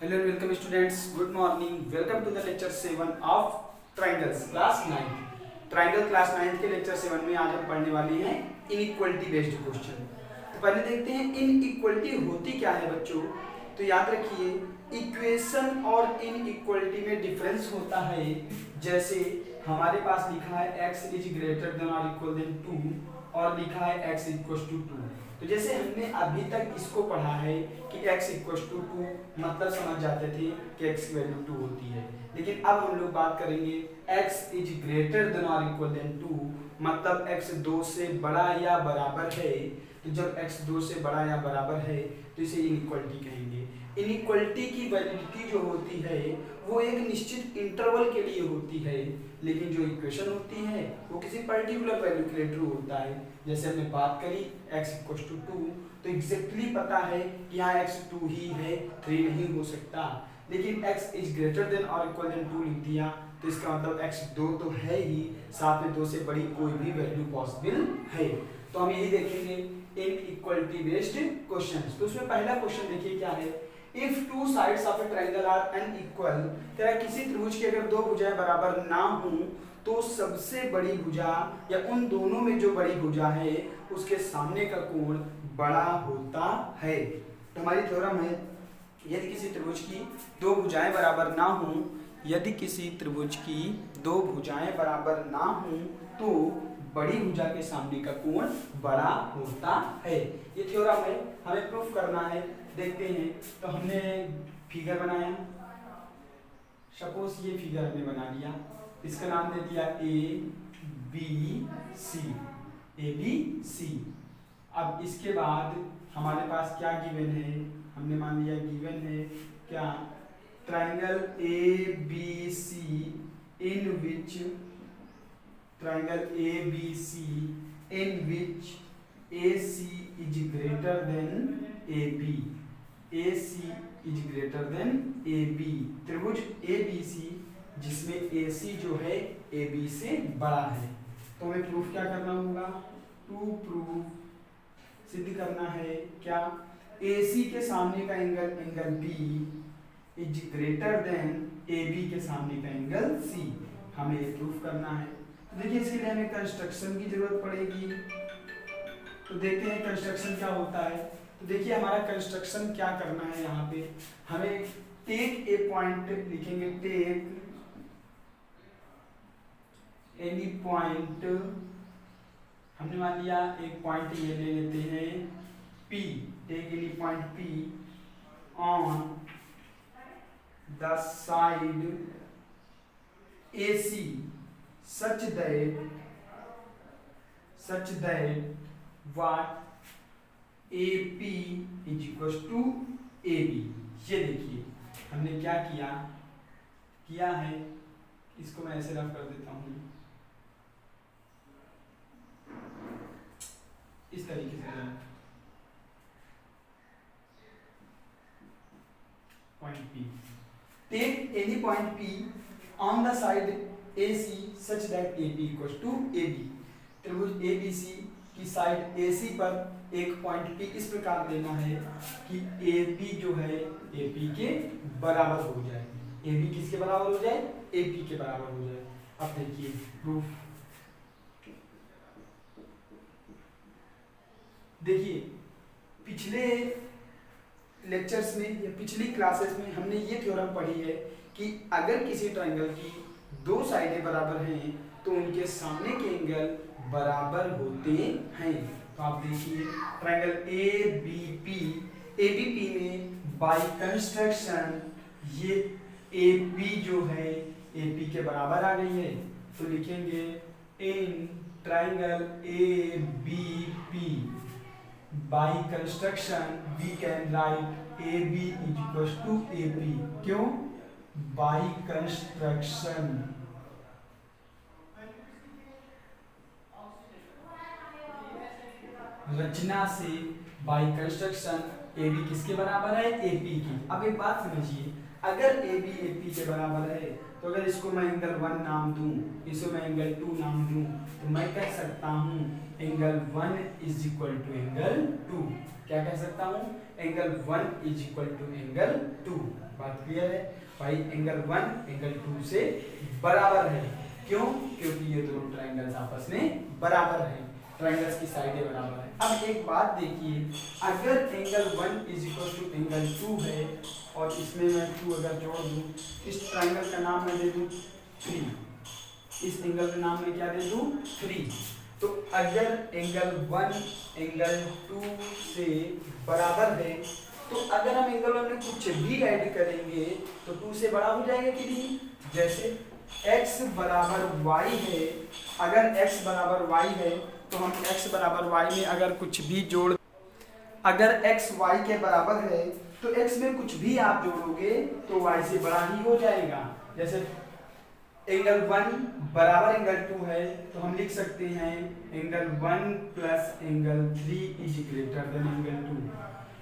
Hello and welcome students. Good morning. Welcome to the lecture 7 of triangles class 9. Triangle class 9 के lecture 7 में आज हम पढ़ने वाले हैं इनइक्वलिटी बेस्ड क्वेश्चन। तो पहले देखते हैं इनइक्वलिटी होती क्या है बच्चों। तो याद रखिए इक्वेशन और इनइक्वलिटी में डिफरेंस होता है। जैसे हमारे पास लिखा है x इज ग्रेटर देन और इक्वल देन 2 और लिखा है x इक्वल टू 2। तो जैसे हमने अभी तक इसको पढ़ा है कि x इक्वल टू 2 मतलब समझ जाते थे कि x की वैल्यू 2 होती है, लेकिन अब हम लोग बात करेंगे x इज ग्रेटर देन और इक्वल देन 2 मतलब x 2 से बड़ा या बराबर है। तो जब x 2 से बड़ा या बराबर है तो इसे इनइक्वलिटी कहेंगे। इनइक्वलिटी की वैलिडिटी जो होती है वो एक निश्चित इंटरवल के लिए होती है, लेकिन जो इक्वेशन होती है वो किसी पर्टिकुलर वैल्यू के लिए ट्रू होता है। जैसे हमने बात करी x इक्वल टू 2 तो एग्जैक्टली पता है कि यहाँ x 2 ही है, 3 नहीं हो सकता। लेकिन x इज ग्रेटर देन और इक्वल देन 2 लिख दिया तो इसका मतलब x 2 तो है ही, साथ में 2 से बड़ी कोई भी वैल्यू पॉसिबल है। तो हम यही देखेंगे इनइक्वलिटी बेस्ड क्वेश्चंस। तो उसमें पहला क्वेश्चन देखिए क्या है। If two sides of a triangle are unequal, तेरा किसी त्रिभुज की अगर दो भुजाएं बराबर ना हो तो सबसे बड़ी भुजा या उन दोनों में जो बड़ी भुजा है उसके सामने का कोण बड़ा होता है। तो हमारी थ्योरम है यदि किसी त्रिभुज की दो भुजाएं बराबर ना हो, यदि किसी त्रिभुज की दो भुजाएं बराबर ना हो तो बड़ी भुजा के सामने का कोण बड़ा होता है। ये थ्योरम है, हमें प्रूफ करना है। देखते हैं। तो हमने फिगर बनाया, सपोज ये फिगर हमने बना लिया, इसका नाम दे दिया ए बी सी। अब इसके बाद हमारे पास क्या गिवन है, हमने मान लिया गिवन है क्या, triangle A B C in which AC is greater than AB, AC is greater than AB। त्रिभुज ABC जिसमें AC जो है AB से बड़ा है। तो हमें प्रूफ क्या करना होगा, टू प्रूफ सिद्ध करना है क्या, AC के सामने का angle B is greater then AB के सामने का एंगल C। हमें ये प्रूफ करना है। तो देखिए इसके लिए हमें कंस्ट्रक्शन की जरूरत पड़ेगी। तो देखते हैं कंस्ट्रक्शन क्या होता है। तो देखिए हमारा कंस्ट्रक्शन क्या करना है, यहाँ पे हमें टेक ए पॉइंट लिखेंगे, टेक एनी पॉइंट, हमने मान लिया एक पॉइंट ये ले लेते हैं P, take any point P on the side AC such that what AP is equals to AB। ये देखिए हमने क्या किया है, इसको मैं ऐसे रफ कर देता हूँ इस तरीके से, point P, take any point P on the side AC such that AP equals to AB। त्रिभुज ABC की साइड AC पर एक पॉइंट P इस प्रकार लेना है कि AB जो है AP के बराबर हो जाए। AB किसके बराबर हो जाए, AP के बराबर हो जाए। अब देखिए प्रूफ, देखिए पिछले लेक्चर्स में या पिछली क्लासेस में हमने ये थ्योरम पढ़ी है कि अगर किसी ट्रायंगल की दो साइडें बराबर हैं तो उनके सामने के एंगल बराबर होते हैं। तो आप देखिए ट्रायंगल ABP में बाय कंस्ट्रक्शन ये AP जो है AP के बराबर आ गई है। तो लिखेंगे in triangle ABP by construction we can write AB is equal to AP। क्यों, बाय कंस्ट्रक्शन, रचना से, बाय कंस्ट्रक्शन AB किसके बराबर है, AP की। अब एक बात समझिए, अगर ए बी ए पी के बराबर है तो अगर इसको मैं एंगल 1 नाम दूं, इसको मैं एंगल 2 नाम दूं, तो मैं कह सकता हूं angle 1 is equal to angle 2। क्या कह सकता हूं? Angle 1 is equal to angle 2। बात क्लियर है भाई? एंगल 1 एंगल 2 से बराबर है। क्यों? क्योंकि ये दोनों ट्रायंगल्स आपस में बराबर हैं, ट्रायंगल्स की साइडें बराबर है। अब एक बात देखिए, अगर angle 1 is equal to angle 2 है और इसमें मैं 2 अगर जोड़ दूं, इस ट्रायंगल का नाम मैं दे दूं 3, इस एंगल का नाम मैं क्या दे दूं 3। तो अगर एंगल 1 एंगल 2 से बराबर है तो अगर हम एंगल 1 में कुछ भी ऐड करेंगे तो 2 से बड़ा हो जाएगा कि नहीं? जैसे x बराबर y है, अगर x बराबर y है तो हम x बराबर y में अगर कुछ भी जोड़, अगर x y के बराबर है तो x में कुछ भी आप जोड़ोगे तो y से बड़ा ही हो जाएगा। जैसे एंगल 1 बराबर एंगल 2 है तो हम लिख सकते हैं angle 1 plus angle 3 is greater then angle 2।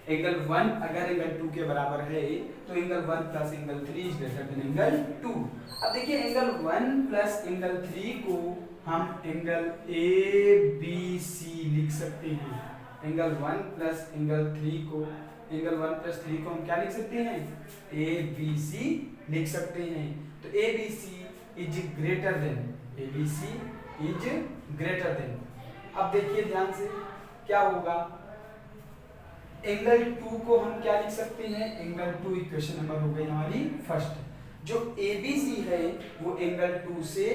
Angle 1 अगर एंगल 2 के बराबर है तो angle 1 plus angle 3 is greater then angle 2। अब देखिए एंगल 1 प्लस एंगल 3 को हम एंगल ए बी सी लिख सकते हैं। एंगल 1 प्लस एंगल 3 को, एंगल 1 प्लस 3 को हम क्या लिख सकते हैं? ए बी सी लिख सकते हैं। तो A B C is greater than, A B C is greater than. अब देखिए ध्यान से क्या होगा, एंगल 2 को हम क्या लिख सकते हैं? एंगल 2 इक्वेशन नंबर हो गई हमारी फर्स्ट। जो ABC है वो एंगल 2 से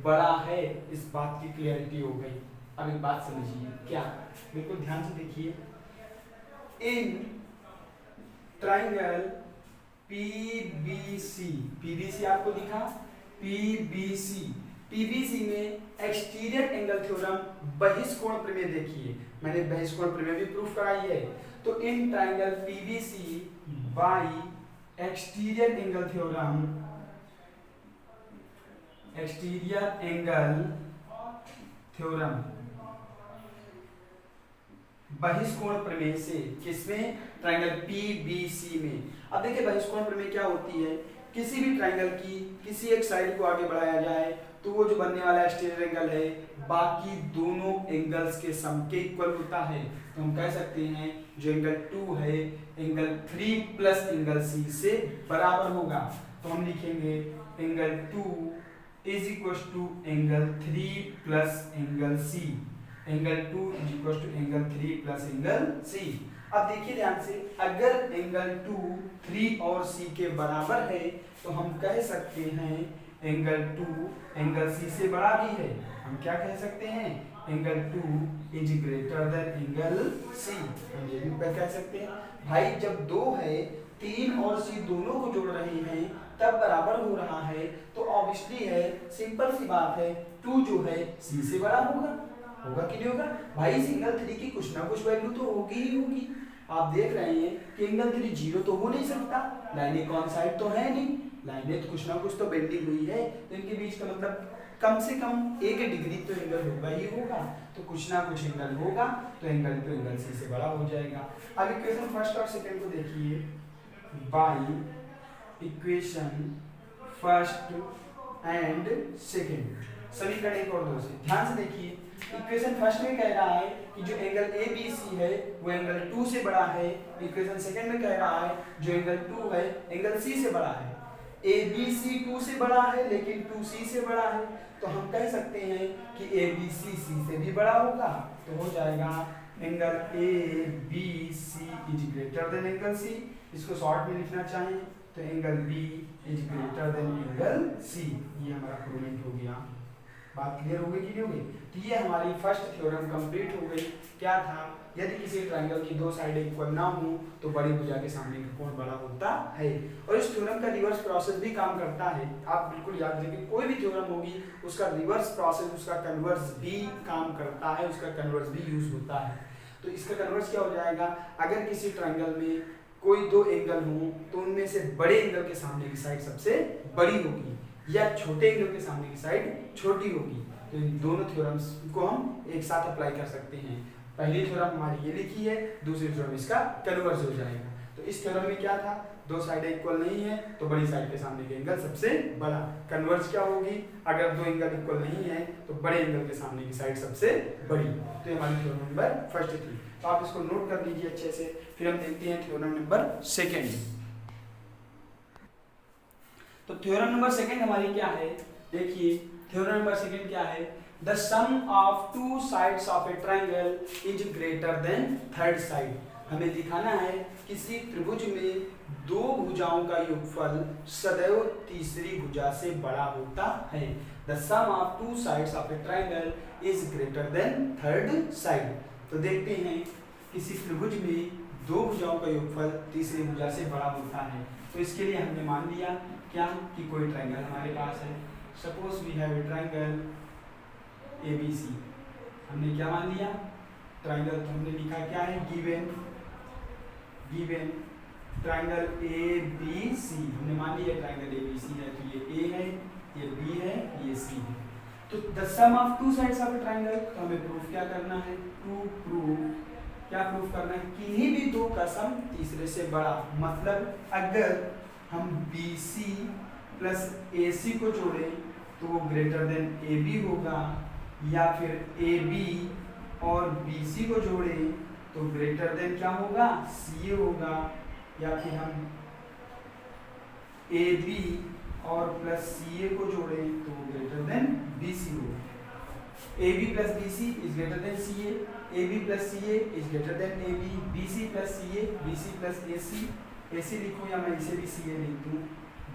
बड़ा है, इस बात की क्लियरिटी हो गई। अब एक बात समझिए, क्या? बिल्कुल ध्यान से देखिए, इन ट्राइंगल PBC, PBC आपको दिखा, PBC में एक्सटीरियर एंगल थ्योरम बहिष्कोण प्रमेय देखिए, मैंने बहिष्कोण प्रमेय भी प्रूफ कराई है। तो in triangle PBC by exterior angle theorem, exterior angle theorem बहिष्कोण प्रमेय से, किसमें? ट्राइंगल PBC में। अब देखिए बहिष्कोण प्रमेय क्या होती है, किसी भी ट्राइंगल की किसी एक साइड को आगे बढ़ाया जाए तो वो जो बनने वाला एक्सटीरियर एंगल है बाकी दोनों एंगल्स के सम के इक्वल होता है। तो हम कह सकते हैं जो एंगल 2 है एंगल 3 प्लस एंगल C से बराबर होगा। तो हम लिखेंगे angle 2 is equal to angle 3 plus angle C, angle 2 is equal to angle 3 plus angle C। अब देखिए ध्यान से, अगर एंगल 2 3 और C के बराबर है तो हम कह सकते हैं एंगल 2 एंगल C से बड़ा भी है। हम क्या कह सकते हैं? Angle 2 is greater then angle C। हम ये भी कह सकते हैं भाई जब 2 है 3 और C दोनों को जोड़ रहे हैं तब बराबर हो रहा है, तो ऑब्वियसली है, सिंपल सी बात है, 2 जो है C से बड़ा होगा। होगा कि नहीं होगा भाई? इस एंगल 3 की कुछ ना कुछ वैल्यू तो होगी ही होगी। आप देख रहे हैं कि एंगल 3 जीरो तो हो नहीं सकता, लाइनें कौन साइड तो है नहीं, लाइनें तो कुछ ना कुछ तो बेंडिंग हुई है, तो इनके बीच का मतलब कम से कम 1 डिग्री तो एंगल होगा ही होगा। तो कुछ ना कुछ एंगल होगा, तो एंगल तो एंगल C से बड़ा हो जाएगा। अब इक्वेशन फर्स्ट और सेकंड को देखिए, by equation first and second, समीकरण 1 और 2 से ध्यान से देखिए। इक्वेशन फर्स्ट में कह रहा है कि जो एंगल ABC है वो एंगल 2 से बड़ा है। इक्वेशन सेकंड में कह रहा है जो एंगल 2 है एंगल C से बड़ा है। ABC 2 से बड़ा है लेकिन 2C से बड़ा है, तो हम कह सकते हैं कि ABC C से भी बड़ा होगा। तो हो जाएगा angle ABC is greater then angle C। इसको शॉर्ट में लिखना चाहें तो angle B is greater then angle C। ये हमारा प्रूवमेंट हो गया। बात क्लियर हो गई कि नहीं हो गई? तो ये हमारी फर्स्ट थ्योरम कंप्लीट हो गई। क्या था? यदि किसी ट्रायंगल की 2 साइड इक्वल ना हो तो बड़ी भुजा के सामने का कोण बड़ा होता है। और इस थ्योरम का रिवर्स प्रोसेस भी काम करता है। आप बिल्कुल याद रखिए, कोई भी थ्योरम होगी उसका रिवर्स प्रोसेस, उसका कन्वर्स भी काम करता है, उसका कन्वर्स भी यूज होता है। तो इसका कन्वर्स क्या हो जाएगा? अगर किसी ट्रायंगल में कोई 2 एंगल हो तो उनमें से बड़े एंगल के सामने की साइड सबसे बड़ी होगी या छोटे एंगल के सामने की साइड छोटी होगी। तो इन दोनों थ्योरम्स को हम एक साथ अप्लाई कर सकते हैं। पहली थ्योरम हमारी ये लिखी है, दूसरी थ्योरम इसका कन्वर्स हो जाएगा। तो इस थ्योरम में क्या था, दो साइडें इक्वल नहीं है तो बड़ी साइड के सामने की एंगल सबसे बड़ा। कन्वर्ज क्या होगी, अगर दो एंगल इक्वल नहीं है तो बड़े एंगल के सामने की साइड सबसे बड़ी। तो ये हमारी थ्योरम नंबर फर्स्ट थी, तो आप इसको नोट कर लीजिए अच्छे से। फिर हम देखते हैं थ्योरम नंबर सेकेंड। तो थ्योरम नंबर सेकेंड हमारी क्या है, देखिए थ्योरम नंबर सेकेंड क्या है, the sum of two sides of a triangle is greater than third side. हमें दिखाना है किसी त्रिभुज में दो भुजाओं का योगफल सदैव तीसरी भुजा से बड़ा होता है। The sum of two sides of a triangle is greater than third side. तो देखते हैं किसी त्रिभुज में दो भुजाओं का योगफल तीसरी भुजा से बड़ा होता है। तो इसके लिए हमने मान लिया क्या कि कोई ट्राइंगल हमारे पास है। Suppose we have a triangle ABC। हमने क्या मान लिया, ट्राइंगल, तो हमने लिखा क्या है, गिवन ट्राइंगल ABC। हमने मान लिया ट्राइंगल ABC है, तो ये A है, ये B है, ये C है। तो the sum of two sides of a triangle, तो हमें प्रूफ क्या करना है, क्या प्रूफ करना है, किन्हीं भी दो का सम तीसरे से बड़ा। मतलब अगर हम BC प्लस AC को जोड़ें तो वो ग्रेटर देन AB होगा, या फिर AB और BC को जोड़ें तो ग्रेटर देन क्या होगा, CA होगा, या फिर हम AB और प्लस CA को जोड़ें तो ग्रेटर देन BC होगा। AB plus BC is greater then CA, AB plus CA is greater then AB, BC plus CA, BC plus AC लिखूं या मैं इसे भी CA लिख दूं,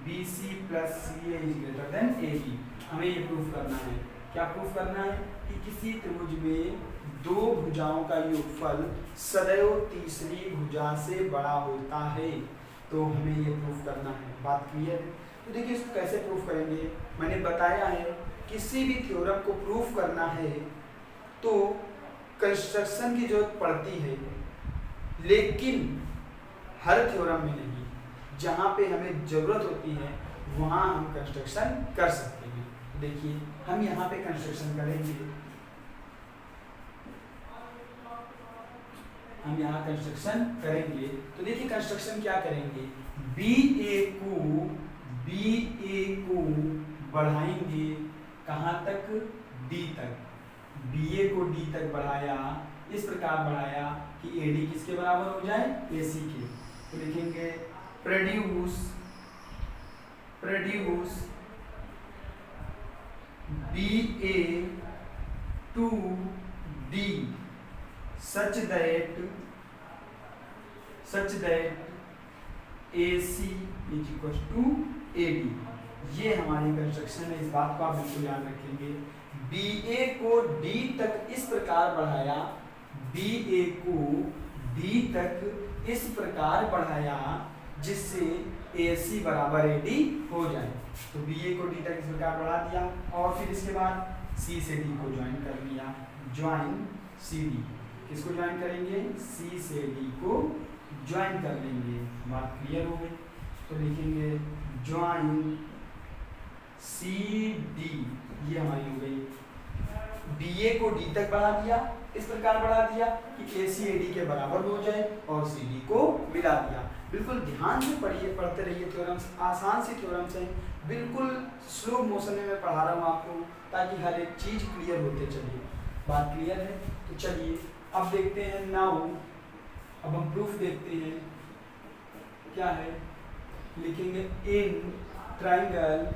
BC plus CA is greater then AB। हमें ये प्रूफ करना है, क्या प्रूफ करना है कि किसी त्रिभुज में दो भुजाओं का योगफल सदैव तीसरी भुजा से बड़ा होता है। तो हमें ये प्रूफ करना है, बात क्लियर है। तो देखिए इसको कैसे प्रूफ करेंगे, मैंने बताया है किसी भी थ्योरम को प्रूफ करना है तो कंस्ट्रक्शन की जरूरत पड़ती है, लेकिन हर थ्योरम में नहीं। जहाँ पे हमें जरूरत होती है वहाँ हम कंस्ट्रक्शन कर सकते हैं। देखिए हम यहाँ पे कंस्ट्रक्शन करेंगे, तो देखिए कंस्ट्रक्शन क्या करेंगे, BA को बढ़ाएंगे कहाँ तक, D तक। BA को D तक बढ़ाया, इस प्रकार बढ़ाया कि AD किसके बराबर हो जाए, AC के। तो लिखेंगे produce BA to D such that AC is equals to AD। ये हमारी कंस्ट्रक्शन है, इस बात को आप बिल्कुल याद रखेंगे। BA को D तक इस प्रकार बढ़ाया, BA को D तक इस प्रकार बढ़ाया जिससे AC बराबर AD हो जाए। तो BA को D तक इस प्रकार बढ़ा दिया और फिर इसके बाद C से D को ज्वाइन कर लिया, ज्वाइन CD। किसको ज्वाइन करेंगे, C से D को ज्वाइन कर लेंगे। बात क्लियर हो गई, तो लिखेंगे ज्वाइन CD, ये हमारी हो गई। BA को D तक बढ़ा दिया, इस प्रकार बढ़ा दिया कि AC AD के बराबर हो जाए और CD को मिला दिया। बिल्कुल ध्यान से पढ़िए, पढ़ते रहिए थ्योरम्स, आसान सी थ्योरम्स हैं, बिल्कुल स्लो मोशन में मैं पढ़ा रहा हूँ आपको ताकि हर एक चीज क्लियर होते चलिए। बात क्लियर है, तो चलिए अब देखते हैं नाउ, अब हम प्रूफ देखते हैं क्या है। लिखेंगे in triangle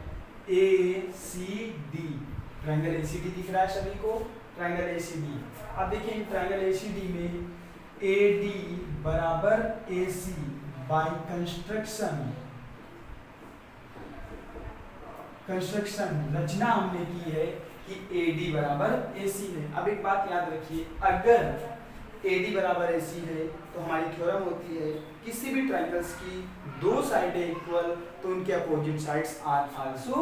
ACD, triangle ACD दिख रहा है सभी को, ट्राइंगल ACD। अब देखिए ट्राइंगल ACD में AD बराबर AC बाय कंस्ट्रक्शन रचना हमने की है कि AD बराबर AC है। अब एक बात याद रखिए, अगर AD बराबर AC है तो हमारी थ्योरम होती है किसी भी ट्राइंगल्स की दो साइडें इक्वल तो उनके अपोजिट साइड्स आर आल्सो,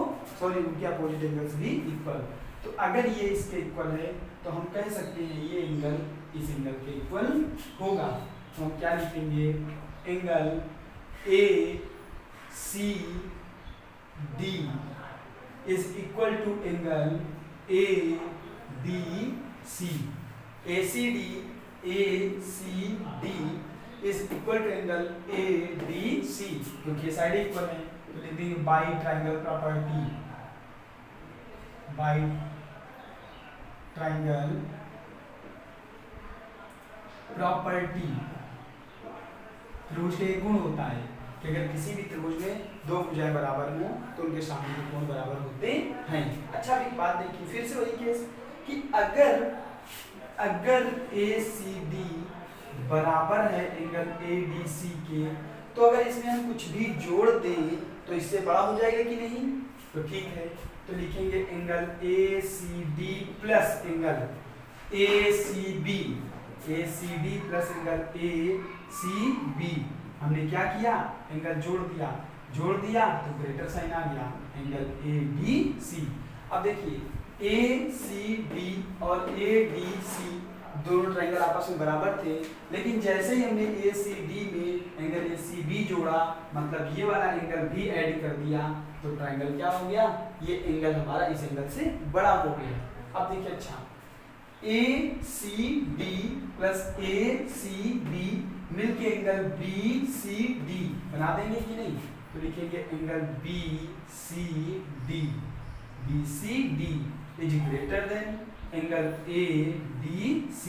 उनके अपोजिट एंगल्स भी इक्वल। तो अगर ये इसके इक्वल है तो हम कह सकते हैं ये एंगल इस एंगल के इक्वल होगा। तो हम क्या लिखेंगे, angle ACD is equal to angle ADC। ACD is equal to angle ADC, क्योंकि साइड इक्वल है तो लिख देंगे by triangle property, by triangle property. त्रिभुज का एक गुण होता है कि अगर किसी भी त्रिभुज में दो भुजाएं बराबर हो तो उनके सामने के कोण बराबर होते हैं। अच्छा एक बात देखिए, फिर से वही केस कि अगर ACD बराबर है एंगल ADC के, तो अगर इसमें हम कुछ भी जोड़ दें तो इससे बड़ा हो जाएगा कि नहीं? तो ठीक है, तो लिखेंगे angle ACD plus angle ACB plus angle ACB। हमने क्या किया? एंगल जोड़ दिया तो ग्रेटर साइन आ गया एंगल ADC। अब देखिए ACB और ADC दोनों ट्रायंगल आपस में बराबर थे, लेकिन जैसे ही हमने ACD में एंगल ACB जोड़ा, मतलब ये वाला एंगल भी ऐड कर दिया, तो ट्रायंगल क्या हो गया? ये एंगल हमारा इस एंगल से बड़ा हो गया। अब देखिए, अच्छा ACD प्लस ACB मिलके एंगल BCD बना देंगे कि नहीं? तो लिखेंगे angle BCD is greater then angle ADC।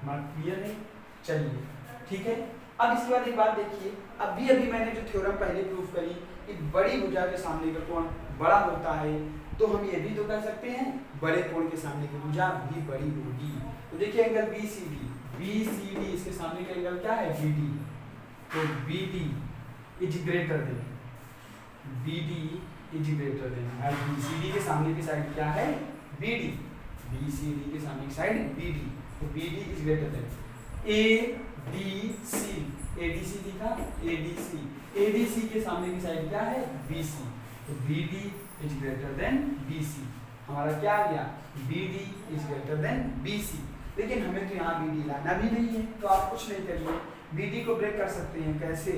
बात क्लियर है? चलिए ठीक है। अब इसके बाद एक बात देखिए, अभी मैंने जो थ्योरम पहले प्रूफ करी कि बड़ी भुजा के सामने का कोण बड़ा होता है, तो हम ये भी तो कर सकते हैं बड़े कोण के सामने की भुजा भी बड़ी होगी। तो देखिए एंगल BCD इसके सामने का एंगल क्या है? BD। तो BD इज ग्रेटर देन और BCD के सामने की साइड क्या है? BD। BCD के सामने की साइड BD, तो BD is greater then ADC लिखा, ADC के सामने की साइड क्या है? BC, तो BD is greater than BC। हमारा क्या आ गया? BD is greater than BC। लेकिन हमें तो यहाँ BD लाना भी नहीं है, तो आप कुछ नहीं करिए, BD को ब्रेक कर सकते हैं। कैसे?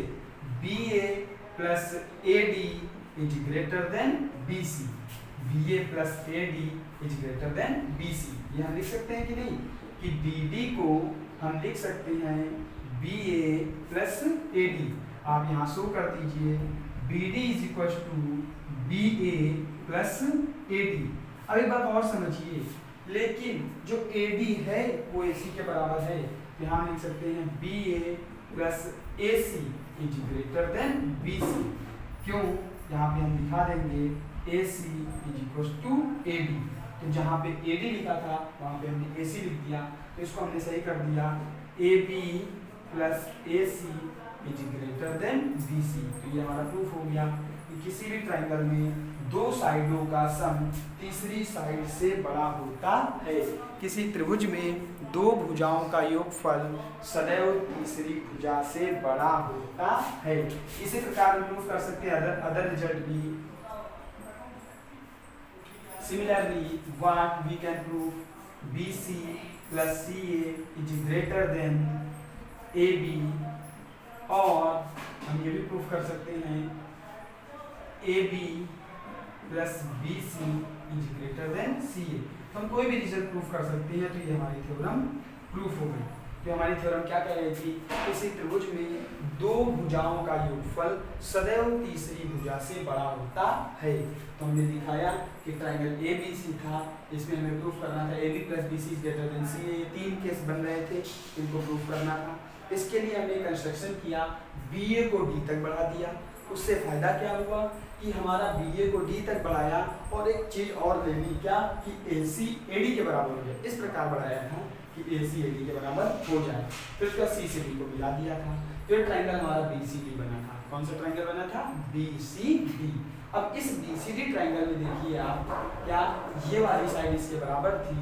BA plus AD is greater than BC, BA plus AD is greater than BC। ये हम लिख सकते हैं कि नहीं? कि BD को हम लिख सकते हैं BA प्लस AD। आप यहाँ शो कर दीजिए BD is equal to BA plus AD। अब एक बात और समझिए, लेकिन जो AD है वो AC के बराबर है, यहाँ लिख सकते हैं BA plus AC is greater than BC। क्यों? यहाँ पे हम लिखा देंगे AC is equal to AD। तो जहाँ पे AD लिखा था वहाँ पे हमने AC लिख दिया, तो इसको हमने सही कर दिया, AB plus AC is greater than BC। तो ये हमारा प्रूफ हो गया कि किसी भी ट्रायंगल में दो साइडों का सम तीसरी साइड से बड़ा होता है। किसी त्रिभुज में दो भुजाओं का योगफल सदैव तीसरी भुजा से बड़ा होता है। इसी प्रकार हम प्रूफ कर सकते हैं अदर रिजल्ट भी। Similarly, what we can prove? BC plus CA is greater than AB, और हम ये भी प्रूफ कर सकते हैं AB plus BC is greater then CA। तो हम कोई भी रिजल्ट प्रूफ कर सकते हैं, तो ये हमारी थ्योरम प्रूफ हो गई। तो हमारी थ्योरम क्या कह रही थी? किसी त्रिभुज में दो भुजाओं का योगफल सदैव तीसरी भुजा से बड़ा होता है। तो हमने दिखाया कि ट्रायंगल ABC था, इसमें हमें प्रूफ करना था AB plus BC is greater then CA। ये तीन केस बन रहे थे, इनको प्रूफ करना था। इसके लिए हमने कंस्ट्रक्शन किया, BA को D तक बढ़ा दिया। उससे फायदा क्या हुआ कि हमारा BA को D तक बढ़ाया, और एक चीज और ले ली, क्या कि AC AD के बराबर हो जाए। इस प्रकार बढ़ाया था कि AC AD के बराबर हो जाए। फिर उसका C से D को मिला दिया था, फिर ट्रायंगल हमारा BCD बना था। कौन सा ट्रायंगल बना था? BCD। अब इस BCD ट्रायंगल में देखिए आप, क्या ये वाली साइड इसके बराबर थी,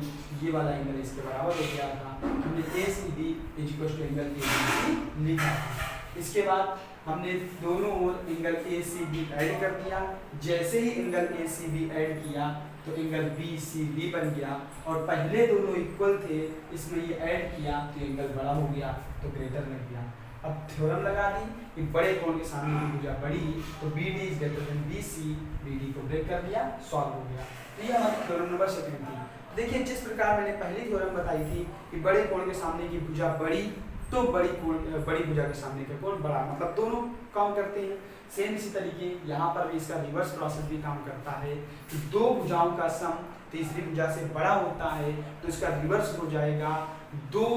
ये वाला एंगल इसके बराबर हो गया था। हमने ACD is equal to angle ABC लिखा था। इसके बाद हमने दोनों ओर एंगल ACB ऐड कर दिया। जैसे ही एंगल ACB ऐड किया तो एंगल BCD बन गया, और पहले दोनों इक्वल थे, इसमें ये ऐड किया तो एंगल बड़ा हो गया, तो ग्रेटर लग गया। अब थ्योरम लगा दी कि बड़े कोण के सामने की भुजा बड़ी, तो BD is greater than BC, BD को ब्रेक कर दिया, सॉल्व हो गया। तो ये हमारी थ्योरम नंबर 2 थी। देखिए जिस प्रकार मैंने पहली थ्योरम बताई थी कि बड़े कोण के सामने की भुजा बड़ी तो बड़ी भुजा के सामने का कोण बड़ा, मतलब दोनों काम करते हैं। सेम इसी तरीके यहाँ पर भी इसका रिवर्स प्रोसेस भी काम करता है कि दो भुजाओं का सम तीसरी भुजा से बड़ा होता है तो इसका रिवर्स हो जाएगा, दो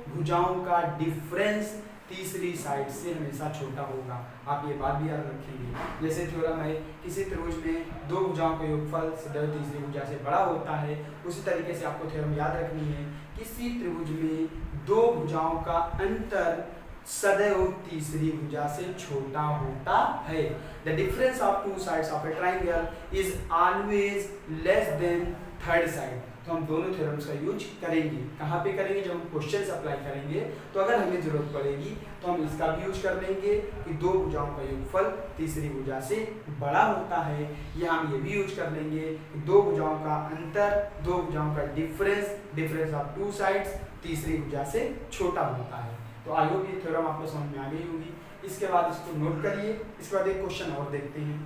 भुजाओं का डिफरेंस तीसरी साइड से हमेशा छोटा होगा। आप ये बात भी याद रखेंगे। जैसे थ्योरम है किसी त्रिभुज में दो भुजाओं का योगफल सदैव तीसरी भुजा से बड़ा होता है, उसी तरीके से आपको थ्योरम याद रखनी है किसी त्रिभुज में दो भुजाओं का अंतर सदैव तीसरी भुजा से छोटा होता है। The difference of two sides of a triangle is always less than third side. तो हम दोनों थ्योरम्स का यूज करेंगे। कहाँ पे करेंगे? जब हम क्वेश्चंस अप्लाई करेंगे तो अगर हमें जरूरत पड़ेगी तो हम इसका भी यूज कर लेंगे कि दो भुजाओं का योगफल तीसरी भुजा से बड़ा होता है, या हम ये भी यूज कर लेंगे कि दो भुजाओं का अंतर, दो भुजाओं का डिफरेंस ऑफ टू साइड्स तीसरी भुजा से छोटा होता है। तो आई होप ये थ्योरम आपको समझ में आ गई होगी। इसके बाद इसको नोट करिए। इसके बाद एक क्वेश्चन और देखते हैं।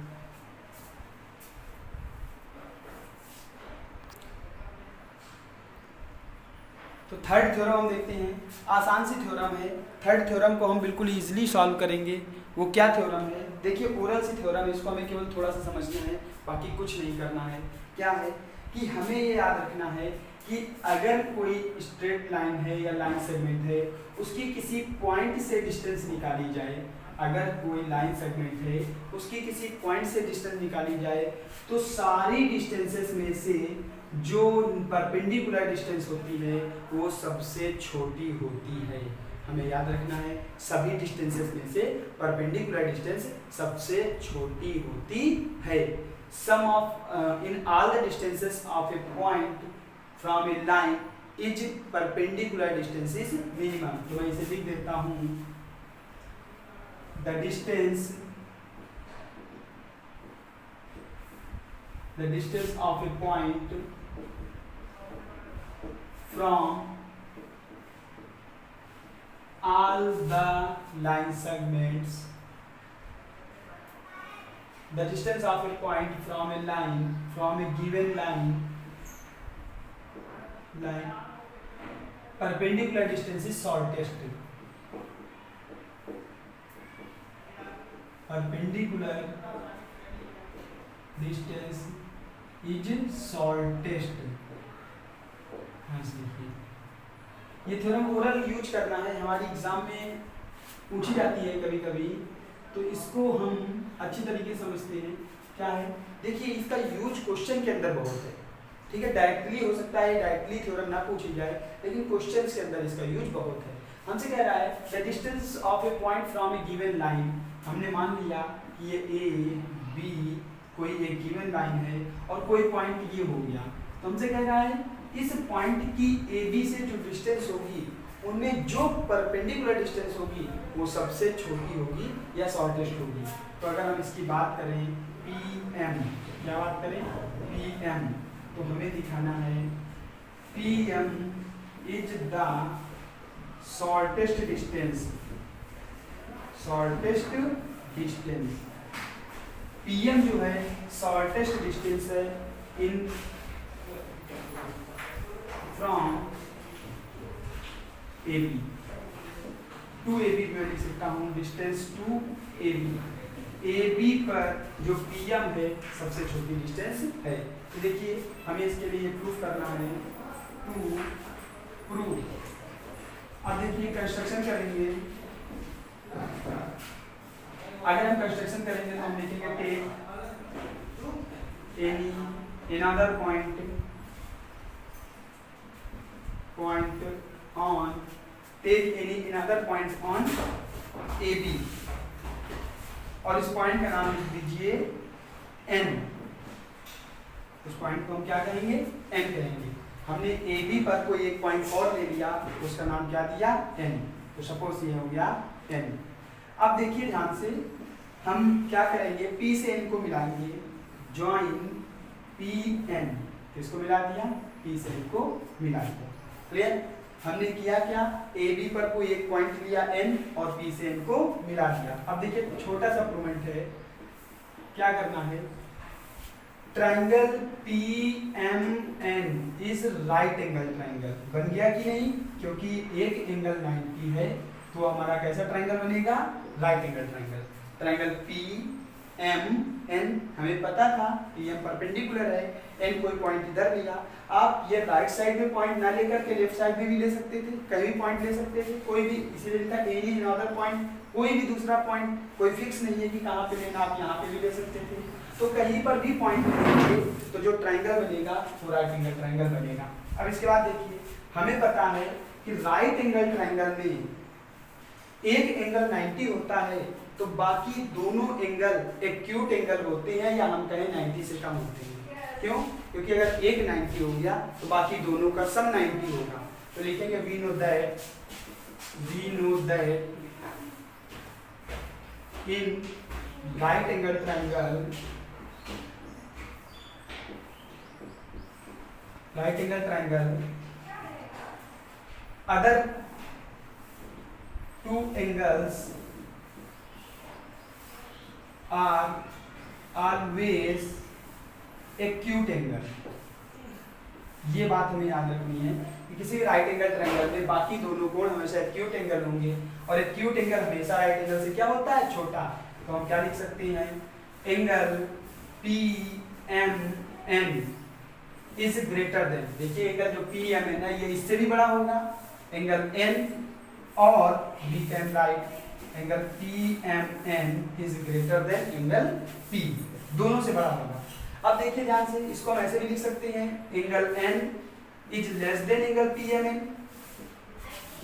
तो थर्ड थ्योरम हम देखते हैं। आसान सी थ्योरम है। थर्ड थ्योरम को हम बिल्कुल इजीली सॉल्व करेंगे। वो क्या थ्योरम है? देखिए ओरल सी थ्योरम है, इसको हमें केवल थोड़ा सा समझना है, बाकी कुछ नहीं करना है। क्या है कि हमें ये याद रखना है कि अगर कोई स्ट्रेट लाइन है या लाइन सेगमेंट है, उसकी किसी पॉइंट से डिस्टेंस निकाली जाए, अगर कोई लाइन सेगमेंट है उसकी किसी पॉइंट से डिस्टेंस निकाली जाए तो सारी डिस्टेंसेस में से जो परपेंडिकुलर डिस्टेंस होती है वो सबसे छोटी होती है। हमें याद रखना है सभी डिस्टेंसेस में से परपेंडिकुलर डिस्टेंस सबसे छोटी होती है। Sum of in all the distances of a point from a line is perpendicular distance is minimum. तो मैं इसे लिख देता हूँ, the distance of a point from all the line segments, the distance of a point from a line, from a given line perpendicular distance is shortest. Perpendicular distance is shortest। ये theorem oral use करना है, हमारी exam में पूछी जाती है कभी कभी, तो इसको हम अच्छी तरीके से समझते हैं। क्या है? देखिए इसका यूज क्वेश्चन के अंदर बहुत है, ठीक है। डायरेक्टली हो सकता है डायरेक्टली थ्योरम ना पूछी जाए, लेकिन क्वेश्चंस के अंदर इसका यूज बहुत है। हमसे कह रहा है the distance of a point from A given line. हमने मान लिया कि ये ए बी कोई एक गिवन लाइन है और कोई पॉइंट ये हो गया, तो हमसे कह रहा है इस पॉइंट की ए बी से जो डिस्टेंस होगी उनमें जो परपेंडिकुलर डिस्टेंस होगी वो सबसे छोटी होगी या शॉर्टेस्ट होगी। तो अगर हम इसकी बात करें पी एम, क्या बात करें? पी एम, तो हमें दिखाना है P M is the shortest distance, P M जो है शॉर्टेस्ट डिस्टेंस है in from A B to A B मैं लिख सकता हूँ distance to A B. A B पर जो पी एम है सबसे छोटी डिस्टेंस है। तो देखिए हमें इसके लिए प्रूफ करना है, टू प्रूव। अब देखिए कंस्ट्रक्शन करेंगे। अगर हम कंस्ट्रक्शन करेंगे तो हम लिखेंगे take any another point on take any another point on AB और इस पॉइंट का नाम लिख दीजिए N। उस पॉइंट को हम क्या कहेंगे? N कहेंगे। हमने AB पर कोई एक पॉइंट और ले लिया, उसका नाम क्या दिया? N। तो सपोज ये हो गया N। अब देखिए ध्यान से हम क्या करेंगे, P से N को मिलाएंगे, ज्वाइन PN। किसको मिला दिया? P से N को मिला दिया। क्लियर? हमने किया क्या? ए बी पर कोई एक पॉइंट लिया N और P से N को मिला दिया। अब देखिए छोटा सा प्रूवमेंट है, क्या करना है? Triangle PMN is right angle triangle. बन गया कि नहीं? क्योंकि एक एंगल 90 है तो हमारा कैसा ट्राइंगल बनेगा, right angle triangle. Triangle P M N हमें पता था पी एम परपेंडिकुलर है, एन कोई पॉइंट इधर लिया। आप ये राइट साइड में पॉइंट ना लेकर के लेफ्ट साइड में भी ले सकते थे, कहीं भी पॉइंट ले सकते थे, कोई भी, इसीलिए लिखा एनी अनदर पॉइंट, कोई भी दूसरा पॉइंट, कोई फिक्स नहीं है कि कहाँ पे लेना, आप यहाँ पे भी ले सकते थे। तो कहीं पर भी पॉइंट लेंगे तो जो ट्राइंगल बनेगा वो राइट एंगल ट्राइंगल बनेगा। अब इसके बाद देखिए, हमें पता है कि राइट एंगल ट्राइंगल में एक एंगल 90 होता है तो बाकी दोनों एंगल एक्यूट एंगल होते हैं, या हम कहें 90 से कम होते हैं। क्यों? क्योंकि अगर एक 90 हो गया तो बाकी दोनों का सम 90 होगा। तो लिखेंगे we know that in right angle triangle other two angles are always acute angle। ये बात हमें याद रखनी है कि किसी भी राइट एंगल ट्रायंगल में बाकी दोनों कोण हमेशा एक्यूट एंगल होंगे, और एक्यूट एंगल हमेशा राइट एंगल से क्या होता है, छोटा। तो हम क्या लिख सकते हैं, angle P M N is greater than, देखिए एंगल जो पी एम एन है ये इससे भी बड़ा होगा एंगल n, और we can write angle PMN is greater than angle P, दोनों से बड़ा होगा। अब देखिए ध्यान से, इसको हम ऐसे भी लिख सकते हैं angle N is less than angle PMN,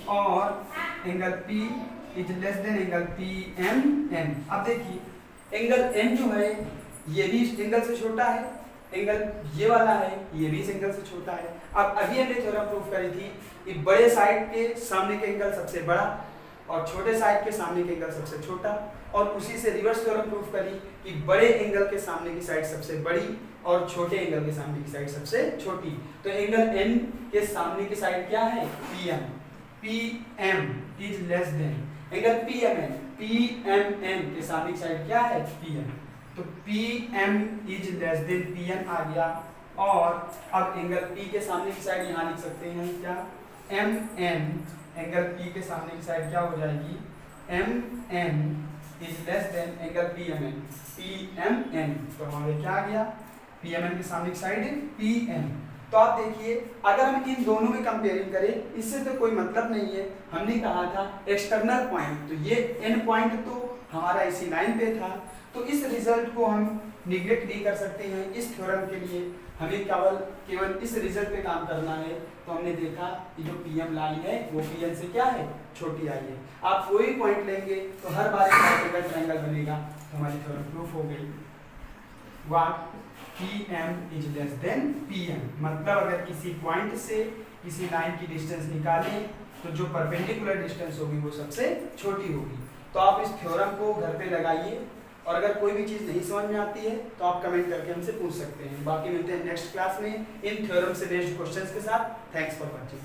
और angle P is less than angle PMN। अब देखिए एंगल N जो है ये भी इस एंगल से छोटा है, एंगल ये वाला है ये भी इस एंगल से छोटा है। अब अभी हमने थ्योरम प्रूफ करी थी कि बड़े साइड के सामने के एंगल सबसे बड़ा और छोटे साइड के सामने के एंगल सबसे छोटा, और उसी से रिवर्स थ्योरम प्रूफ करी कि बड़े एंगल के सामने की साइड सबसे बड़ी और छोटे एंगल के सामने की साइड सबसे छोटी। तो एंगल N के सामने की साइड क्या है, PM, PM is less than angle PMN, PMN के सामने की साइड क्या है, PM। तो PM is less than PN आ गया, और अब एंगल P के सामने की साइड यहाँ लिख सकते हैं क्या, MN, एंगल P के सामने की साइड क्या हो जाएगी, MN is less than angle PMN, PMN। तो हमारे क्या आ गया, PMN के सामने की साइड PM। तो आप देखिए अगर हम इन दोनों में कंपेयरिंग करें, इससे तो कोई मतलब नहीं है। हमने कहा था एक्सटर्नल पॉइंट, तो ये एन पॉइंट तो हमारा इसी लाइन पे था, तो इस रिजल्ट को हम निगलेक्ट नहीं कर सकते हैं। इस थ्योरम के लिए हमें केवल इस रिजल्ट पे काम करना है। तो हमने देखा कि जो PM लाइन है वो PN से क्या है, छोटी आई है। आप कोई भी पॉइंट लेंगे तो हर बार एक ट्रायंगल बनेगा। तो हमारी थ्योरम प्रूफ हो गई। What PM is less than PM, मतलब अगर किसी पॉइंट से किसी लाइन की डिस्टेंस निकालें तो जो परपेंडिकुलर डिस्टेंस होगी वो सबसे छोटी होगी। तो आप इस थ्योरम को घर पे लगाइए, और अगर कोई भी चीज़ नहीं समझ में आती है तो आप कमेंट करके हमसे पूछ सकते हैं। बाकी मिलते हैं नेक्स्ट क्लास में इन थ्योरम से बेस्ड क्वेश्चंस के साथ। Thanks for watching.